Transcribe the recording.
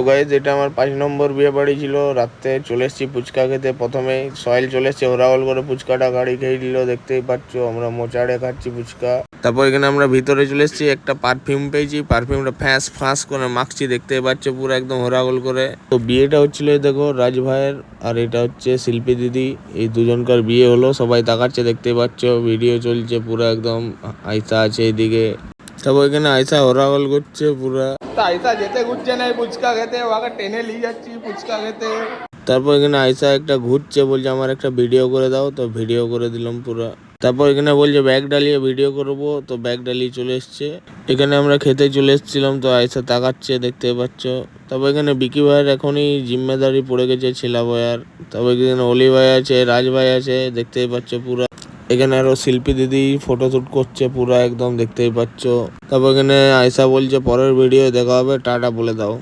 তো গাইস, এটা আমার 5 নম্বর বিয়ে বাড়ি ছিল। রাতে চলে এসেছি ফুচকা খেতে। প্রথমেই সয়েল চলে এসছে ওরাওল করে ফুচকাটা গাড়ি খেয়ে দিল, দেখতেই পাচ্ছ। আমরা মোচাড়ে খাচ্ছি ফুচকা। তারপর এখানে আমরা ভিতরে চলে এসেছি, একটা পারফিউম পেয়েছি। পারফিউমটা ফ্যাঁস ফাঁস করে মাখছি, দেখতেই পাচ্ছ পুরো একদম হোরাগোল করে। তো বিয়েটা হচ্ছিল দেখো রাজ ভাইয়ের, আর এটা হচ্ছে শিল্পী দিদি। এই দুজনকার বিয়ে হলো, সবাই তাকাচ্ছে দেখতেই পাচ্ছ। ভিডিও চলছে পুরো একদম। আইসা আছে এইদিকে। তারপর এখানে আইসা হোরাগোল করছে পুরা। আইসা যেতে ঘুরছে না ফুচকা খেতে, ওকে টেনে নিয়ে যাচ্ছি ফুচকা খেতে। তারপর এখানে আইসা একটা ঘুরছে, বলছে আমার একটা ভিডিও করে দাও, তো ভিডিও করে দিলাম পুরা। তারপর এখানে বলছে ব্যাগ ডালিয়ে ভিডিও করবো, তো ব্যাগ ডালিয়ে চলে এসছে। এখানে আমরা খেতে চলে এসেছিলাম, তো আইসা তাকাচ্ছে দেখতে পাচ্ছ। তারপর এখানে বিকি ভাইয়ের এখনই জিম্মেদারি পড়ে গেছে ছেলা ভাইয়ার। তারপর এখানে অলি ভাই আছে, রাজ ভাই আছে, দেখতেই পাচ্ছ পুরা। এখানে আরো শিল্পী দিদি ফটো শুট করছে পুরা একদম, দেখতেই পাচ্ছ। তারপর এখানে আয়সা বলছে পরের ভিডিও দেখা হবে, টাটা বলে দাও।